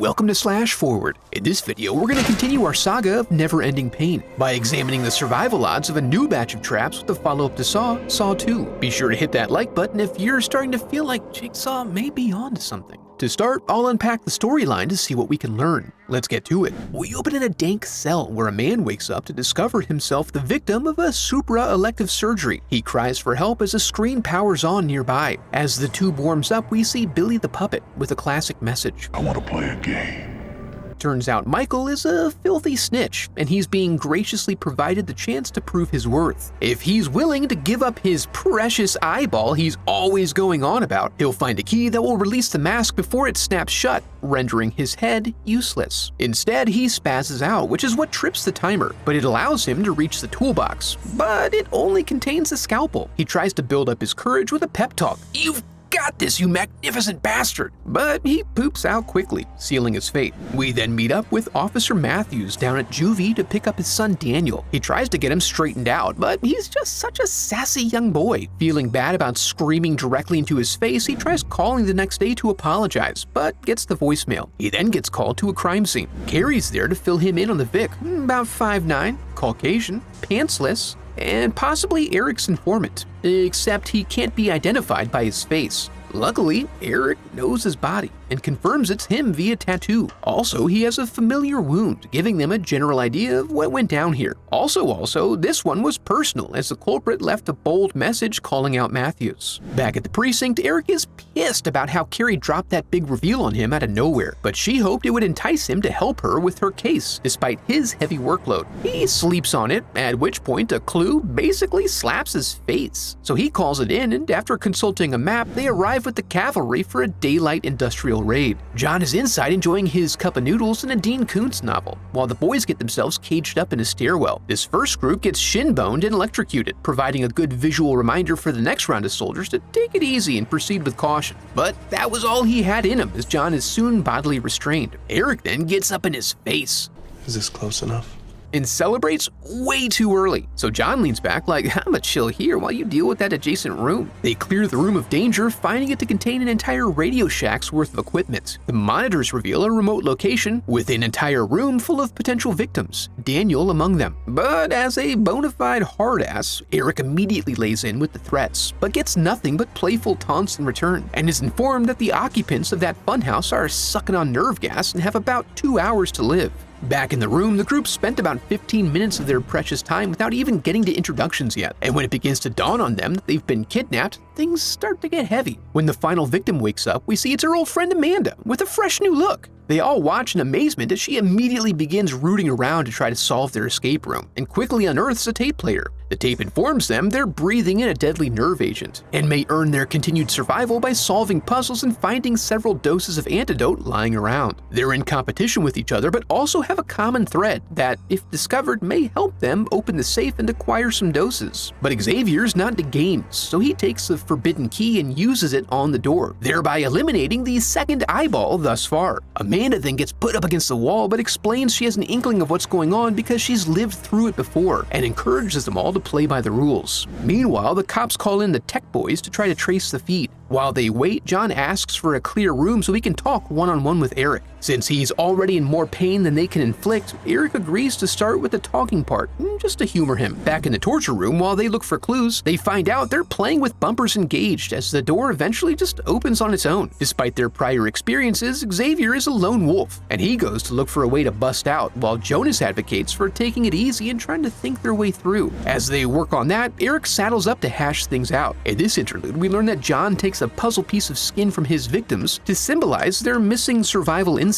Welcome to Slash Forward. In this video, we're going to continue our saga of never-ending pain by examining the survival odds of a new batch of traps with the follow-up to Saw 2. Be sure to hit that like button if you're starting to feel like Jigsaw may be onto something. To start, I'll unpack the storyline to see what we can learn. Let's get to it. We open in a dank cell where a man wakes up to discover himself the victim of a supra-elective surgery. He cries for help as a screen powers on nearby. As the tube warms up, we see Billy the puppet with a classic message. I want to play a game. Turns out Michael is a filthy snitch, and he's being graciously provided the chance to prove his worth. If he's willing to give up his precious eyeball he's always going on about, he'll find a key that will release the mask before it snaps shut, rendering his head useless. Instead, he spazzes out, which is what trips the timer, but it allows him to reach the toolbox. But it only contains a scalpel. He tries to build up his courage with a pep talk. "You've got this, you magnificent bastard!" But he poops out quickly, sealing his fate. We then meet up with Officer Matthews down at Juvie to pick up his son Daniel. He tries to get him straightened out, but he's just such a sassy young boy. Feeling bad about screaming directly into his face, he tries calling the next day to apologize, but gets the voicemail. He then gets called to a crime scene. Carrie's there to fill him in on the Vic, about 5'9", Caucasian, pantsless, and possibly Eric's informant, except he can't be identified by his face. Luckily, Eric knows his body and confirms it's him via tattoo. Also, he has a familiar wound, giving them a general idea of what went down here. Also, this one was personal, as the culprit left a bold message calling out Matthews. Back at the precinct, Eric is pissed about how Carrie dropped that big reveal on him out of nowhere, but she hoped it would entice him to help her with her case, despite his heavy workload. He sleeps on it, at which point a clue basically slaps his face. So he calls it in, and after consulting a map, they arrive with the cavalry for a daylight industrial raid. John is inside enjoying his cup of noodles and a Dean Koontz novel, while the boys get themselves caged up in a stairwell. This first group gets shin-boned and electrocuted, providing a good visual reminder for the next round of soldiers to take it easy and proceed with caution. But that was all he had in him, as John is soon bodily restrained. Eric then gets up in his face. Is this close enough? And celebrates way too early. So John leans back like, "I'm a chill here while you deal with that adjacent room." They clear the room of danger, finding it to contain an entire Radio Shack's worth of equipment. The monitors reveal a remote location with an entire room full of potential victims, Daniel among them. But as a bona fide hard-ass, Eric immediately lays in with the threats, but gets nothing but playful taunts in return, and is informed that the occupants of that funhouse are sucking on nerve gas and have about 2 hours to live. Back in the room, the group spent about 15 minutes of their precious time without even getting to introductions yet, and when it begins to dawn on them that they've been kidnapped, things start to get heavy. When the final victim wakes up, we see it's her old friend Amanda, with a fresh new look. They all watch in amazement as she immediately begins rooting around to try to solve their escape room, and quickly unearths a tape player. The tape informs them they're breathing in a deadly nerve agent, and may earn their continued survival by solving puzzles and finding several doses of antidote lying around. They're in competition with each other, but also have a common thread that, if discovered, may help them open the safe and acquire some doses. But Xavier's not into games, so he takes the forbidden key and uses it on the door, thereby eliminating the second eyeball thus far. Amanda then gets put up against the wall, but explains she has an inkling of what's going on because she's lived through it before, and encourages them all to play by the rules. Meanwhile, the cops call in the tech boys to try to trace the feed. While they wait, John asks for a clear room so he can talk one-on-one with Eric. Since he's already in more pain than they can inflict, Eric agrees to start with the talking part, just to humor him. Back in the torture room, while they look for clues, they find out they're playing with bumpers engaged as the door eventually just opens on its own. Despite their prior experiences, Xavier is a lone wolf, and he goes to look for a way to bust out, while Jonas advocates for taking it easy and trying to think their way through. As they work on that, Eric saddles up to hash things out. In this interlude, we learn that John takes a puzzle piece of skin from his victims to symbolize their missing survival instinct.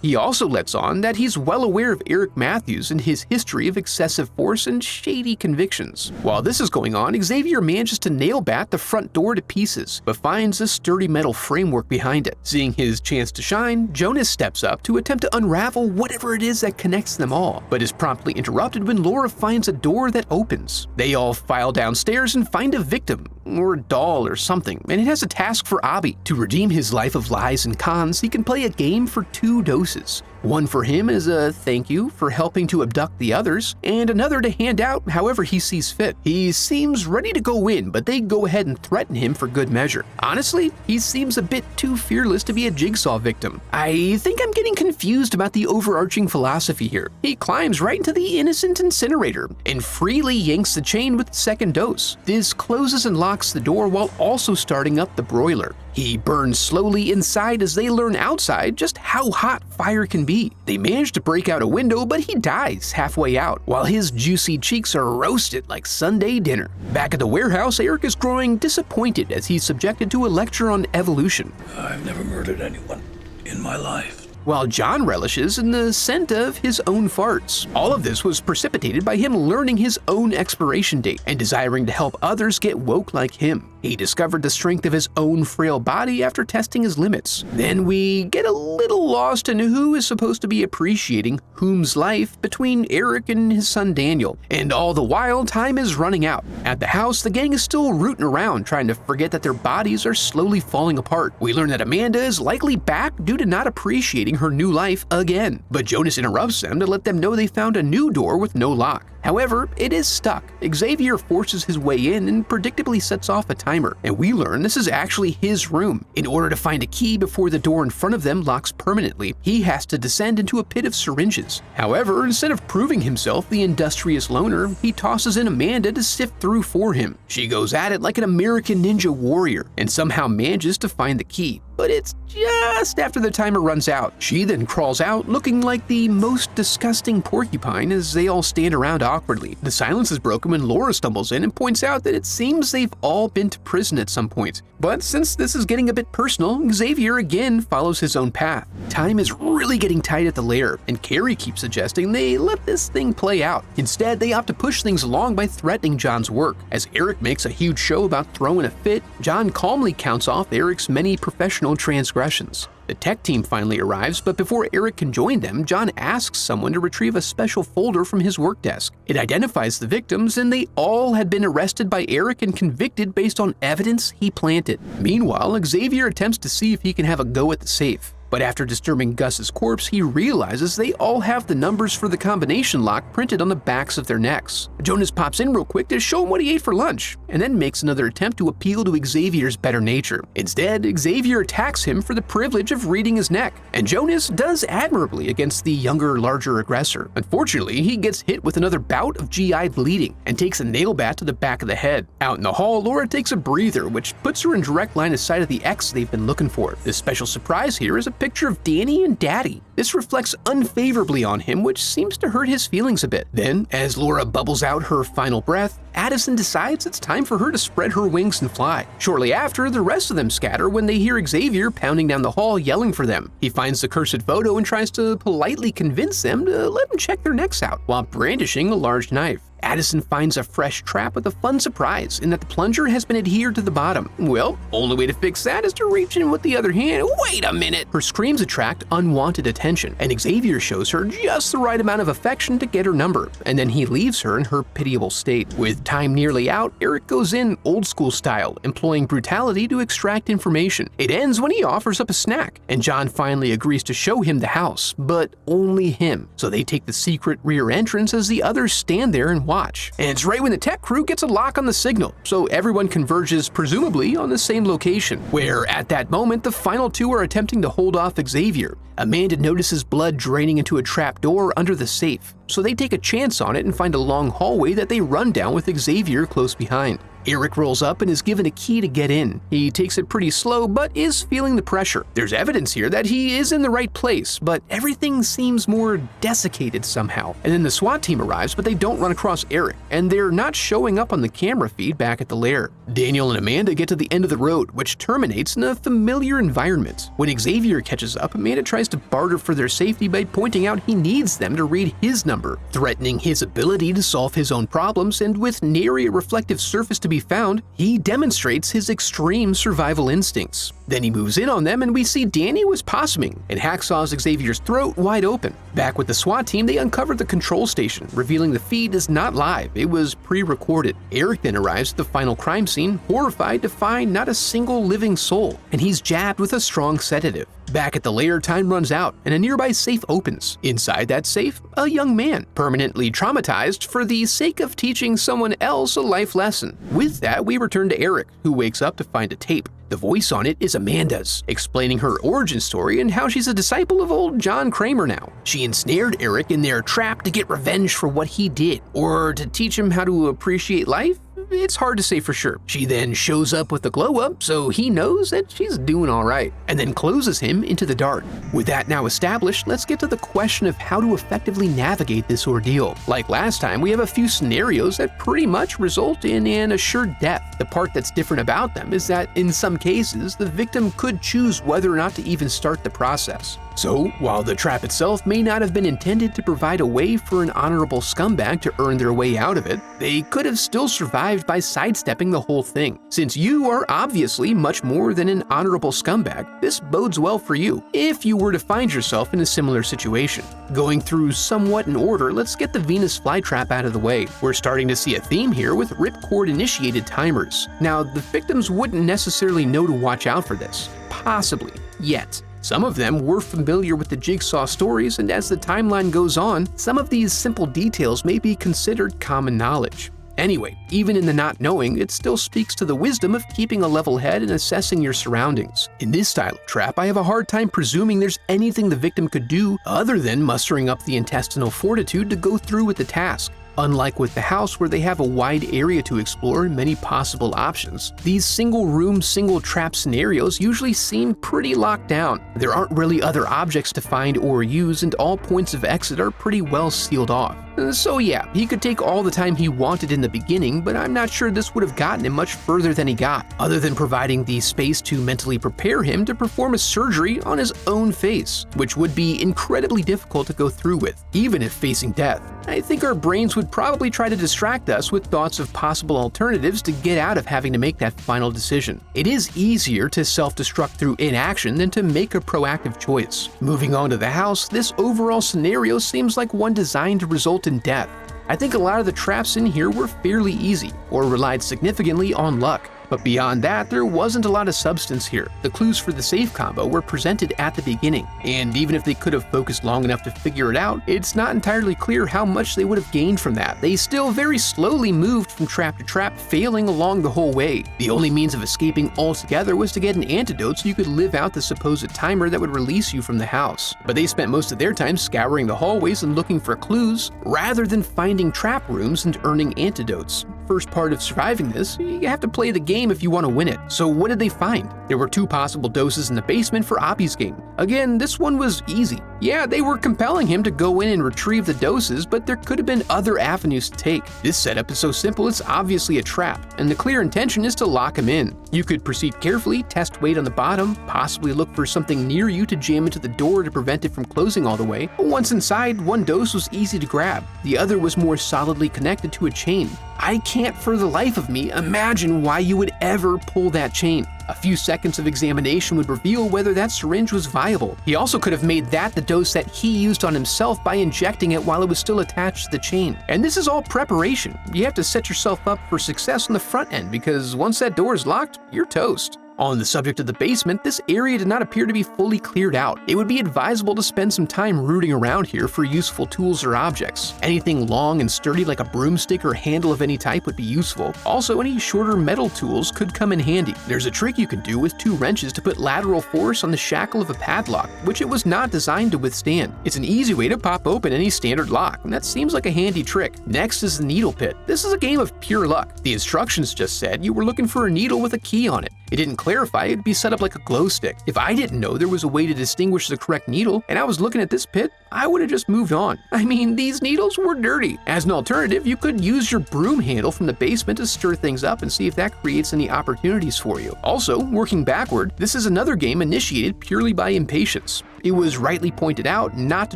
He also lets on that he's well aware of Eric Matthews and his history of excessive force and shady convictions. While this is going on, Xavier manages to nail bat the front door to pieces, but finds a sturdy metal framework behind it. Seeing his chance to shine, Jonas steps up to attempt to unravel whatever it is that connects them all, but is promptly interrupted when Laura finds a door that opens. They all file downstairs and find a victim, or a doll or something, and it has a task for Abby. To redeem his life of lies and cons, he can play a game for 2 doses. One for him as a thank you for helping to abduct the others, and another to hand out however he sees fit. He seems ready to go in, but they go ahead and threaten him for good measure. Honestly, he seems a bit too fearless to be a Jigsaw victim. I think I'm getting confused about the overarching philosophy here. He climbs right into the innocent incinerator and freely yanks the chain with the second dose. This closes and locks the door while also starting up the broiler. He burns slowly inside as they learn outside just how hot fire can be. They manage to break out a window, but he dies halfway out, while his juicy cheeks are roasted like Sunday dinner. Back at the warehouse, Eric is growing disappointed as he's subjected to a lecture on evolution. I've never murdered anyone in my life. While John relishes in the scent of his own farts. All of this was precipitated by him learning his own expiration date and desiring to help others get woke like him. He discovered the strength of his own frail body after testing his limits. Then we get a little lost in who is supposed to be appreciating whom's life between Eric and his son Daniel. And all the while, time is running out. At the house, the gang is still rooting around trying to forget that their bodies are slowly falling apart. We learn that Amanda is likely back due to not appreciating her new life again. But Jonas interrupts them to let them know they found a new door with no lock. However, it is stuck. Xavier forces his way in and predictably sets off a timer, and we learn this is actually his room. In order to find a key before the door in front of them locks permanently, he has to descend into a pit of syringes. However, instead of proving himself the industrious loner, he tosses in Amanda to sift through for him. She goes at it like an American ninja warrior and somehow manages to find the key. But it's just after the timer runs out. She then crawls out looking like the most disgusting porcupine as they all stand around awkwardly. The silence is broken when Laura stumbles in and points out that it seems they've all been to prison at some point. But since this is getting a bit personal, Xavier again follows his own path. Time is really getting tight at the lair, and Carrie keeps suggesting they let this thing play out. Instead, they opt to push things along by threatening John's work. As Eric makes a huge show about throwing a fit, John calmly counts off Eric's many professional transgressions. The tech team finally arrives, but before Eric can join them, John asks someone to retrieve a special folder from his work desk. It identifies the victims, and they all had been arrested by Eric and convicted based on evidence he planted. Meanwhile, Xavier attempts to see if he can have a go at the safe. But after disturbing Gus's corpse, he realizes they all have the numbers for the combination lock printed on the backs of their necks. Jonas pops in real quick to show him what he ate for lunch, and then makes another attempt to appeal to Xavier's better nature. Instead, Xavier attacks him for the privilege of reading his neck, and Jonas does admirably against the younger, larger aggressor. Unfortunately, he gets hit with another bout of GI bleeding and takes a nail bat to the back of the head. Out in the hall, Laura takes a breather, which puts her in direct line of sight of the X they've been looking for. The special surprise here is a picture of Danny and Daddy. This reflects unfavorably on him, which seems to hurt his feelings a bit. Then, as Laura bubbles out her final breath, Addison decides it's time for her to spread her wings and fly. Shortly after, the rest of them scatter when they hear Xavier pounding down the hall yelling for them. He finds the cursed photo and tries to politely convince them to let him check their necks out while brandishing a large knife. Addison finds a fresh trap with a fun surprise in that the plunger has been adhered to the bottom. Well, only way to fix that is to reach in with the other hand. Wait a minute! Her screams attract unwanted attention, and Xavier shows her just the right amount of affection to get her number, and then he leaves her in her pitiable state. With time nearly out, Eric goes in old school style, employing brutality to extract information. It ends when he offers up a snack, and John finally agrees to show him the house, but only him. So they take the secret rear entrance as the others stand there and watch. And it's right when the tech crew gets a lock on the signal, so everyone converges presumably on the same location, where at that moment the final two are attempting to hold off Xavier. Amanda notices blood draining into a trap door under the safe, so they take a chance on it and find a long hallway that they run down with Xavier close behind. Eric rolls up and is given a key to get in. He takes it pretty slow, but is feeling the pressure. There's evidence here that he is in the right place, but everything seems more desiccated somehow. And then the SWAT team arrives, but they don't run across Eric, and they're not showing up on the camera feed back at the lair. Daniel and Amanda get to the end of the road, which terminates in a familiar environment. When Xavier catches up, Amanda tries to barter for their safety by pointing out he needs them to read his number, threatening his ability to solve his own problems, and with nary a reflective surface to be found, he demonstrates his extreme survival instincts. Then he moves in on them and we see Danny was possuming and hacksaws Xavier's throat wide open. Back with the SWAT team, they uncover the control station, revealing the feed is not live, it was pre-recorded. Eric then arrives at the final crime scene, horrified to find not a single living soul, and he's jabbed with a strong sedative. Back at the lair, time runs out, and a nearby safe opens. Inside that safe, a young man, permanently traumatized for the sake of teaching someone else a life lesson. With that, we return to Eric, who wakes up to find a tape. The voice on it is Amanda's, explaining her origin story and how she's a disciple of old John Kramer now. She ensnared Eric in their trap to get revenge for what he did, or to teach him how to appreciate life. It's hard to say for sure. She then shows up with the glow up so he knows that she's doing alright, and then closes him into the dark. With that now established, let's get to the question of how to effectively navigate this ordeal. Like last time, we have a few scenarios that pretty much result in an assured death. The part that's different about them is that in some cases, the victim could choose whether or not to even start the process. So, while the trap itself may not have been intended to provide a way for an honorable scumbag to earn their way out of it, they could have still survived by sidestepping the whole thing. Since you are obviously much more than an honorable scumbag, this bodes well for you if you were to find yourself in a similar situation. Going through somewhat in order, let's get the Venus flytrap out of the way. We're starting to see a theme here with ripcord initiated timers. Now, the victims wouldn't necessarily know to watch out for this. Possibly. Yet. Some of them were familiar with the Jigsaw stories, and as the timeline goes on, some of these simple details may be considered common knowledge. Anyway, even in the not knowing, it still speaks to the wisdom of keeping a level head and assessing your surroundings. In this style of trap, I have a hard time presuming there's anything the victim could do other than mustering up the intestinal fortitude to go through with the task. Unlike with the house where they have a wide area to explore and many possible options, these single room, single trap scenarios usually seem pretty locked down. There aren't really other objects to find or use, and all points of exit are pretty well sealed off. So yeah, he could take all the time he wanted in the beginning, but I'm not sure this would have gotten him much further than he got, other than providing the space to mentally prepare him to perform a surgery on his own face, which would be incredibly difficult to go through with, even if facing death. I think our brains would probably try to distract us with thoughts of possible alternatives to get out of having to make that final decision. It is easier to self-destruct through inaction than to make a proactive choice. Moving on to the house, this overall scenario seems like one designed to result in death. I think a lot of the traps in here were fairly easy, or relied significantly on luck. But beyond that, there wasn't a lot of substance here. The clues for the safe combo were presented at the beginning, and even if they could have focused long enough to figure it out, it's not entirely clear how much they would have gained from that. They still very slowly moved from trap to trap, failing along the whole way. The only means of escaping altogether was to get an antidote so you could live out the supposed timer that would release you from the house. But they spent most of their time scouring the hallways and looking for clues, rather than finding trap rooms and earning antidotes. First part of surviving this, you have to play the game if you want to win it. So what did they find? There were 2 possible doses in the basement for Oppie's game. Again, this one was easy. Yeah, they were compelling him to go in and retrieve the doses, but there could have been other avenues to take. This setup is so simple it's obviously a trap, and the clear intention is to lock him in. You could proceed carefully, test weight on the bottom, possibly look for something near you to jam into the door to prevent it from closing all the way. Once inside, one dose was easy to grab. The other was more solidly connected to a chain. I can't for the life of me imagine why you would ever pull that chain. A few seconds of examination would reveal whether that syringe was viable. He also could have made that the dose that he used on himself by injecting it while it was still attached to the chain. And this is all preparation. You have to set yourself up for success on the front end, because once that door is locked, you're toast. On the subject of the basement, this area did not appear to be fully cleared out. It would be advisable to spend some time rooting around here for useful tools or objects. Anything long and sturdy like a broomstick or handle of any type would be useful. Also, any shorter metal tools could come in handy. There's a trick you can do with 2 wrenches to put lateral force on the shackle of a padlock, which it was not designed to withstand. It's an easy way to pop open any standard lock, and that seems like a handy trick. Next is the needle pit. This is a game of pure luck. The instructions just said you were looking for a needle with a key on it. It didn't clarify it'd be set up like a glow stick. If I didn't know there was a way to distinguish the correct needle, and I was looking at this pit, I would have just moved on. I mean, these needles were dirty. As an alternative, you could use your broom handle from the basement to stir things up and see if that creates any opportunities for you. Also, working backward, this is another game initiated purely by impatience. It was rightly pointed out not to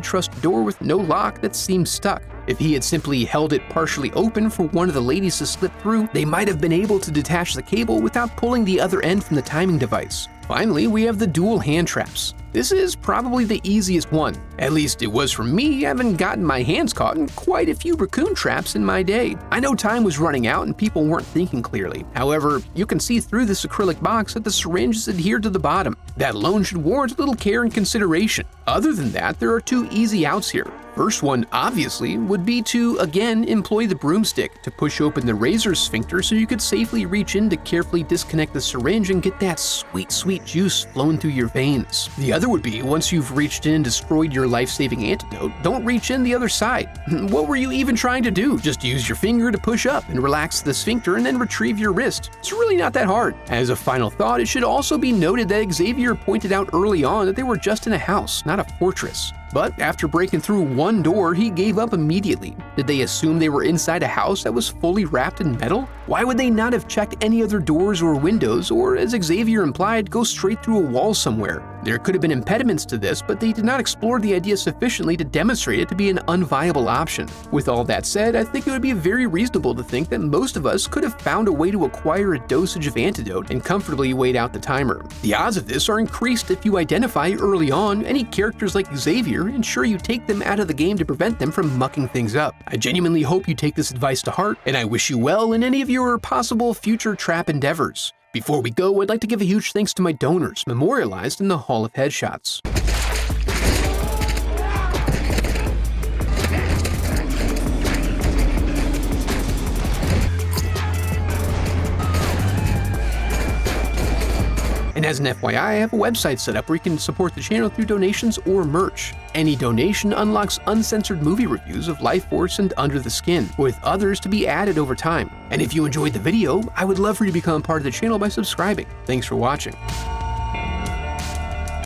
trust a door with no lock that seemed stuck. If he had simply held it partially open for one of the ladies to slip through, they might have been able to detach the cable without pulling the other end from the timing device. Finally, we have the dual hand traps. This is probably the easiest one. At least it was for me. I haven't gotten my hands caught in quite a few raccoon traps in my day. I know time was running out and people weren't thinking clearly. However, you can see through this acrylic box that the syringe is adhered to the bottom. That alone should warrant a little care and consideration. Other than that, there are two easy outs here. First one, obviously, would be to, again, employ the broomstick to push open the razor sphincter so you could safely reach in to carefully disconnect the syringe and get that sweet, sweet juice flowing through your veins. The other would be, once you've reached in and destroyed your life-saving antidote, don't reach in the other side. What were you even trying to do? Just use your finger to push up and relax the sphincter and then retrieve your wrist. It's really not that hard. As a final thought, it should also be noted that Xavier pointed out early on that they were just in a house, not a fortress. But after breaking through one door, he gave up immediately. Did they assume they were inside a house that was fully wrapped in metal? Why would they not have checked any other doors or windows, or as Xavier implied, go straight through a wall somewhere? There could have been impediments to this, but they did not explore the idea sufficiently to demonstrate it to be an unviable option. With all that said, I think it would be very reasonable to think that most of us could have found a way to acquire a dosage of antidote and comfortably wait out the timer. The odds of this are increased if you identify early on any characters like Xavier, ensure you take them out of the game to prevent them from mucking things up. I genuinely hope you take this advice to heart, and I wish you well in any of your possible future trap endeavors. Before we go, I'd like to give a huge thanks to my donors memorialized in the Hall of Headshots. And as an FYI, I have a website set up where you can support the channel through donations or merch. Any donation unlocks uncensored movie reviews of Life Force and Under the Skin, with others to be added over time. And if you enjoyed the video, I would love for you to become part of the channel by subscribing. Thanks for watching.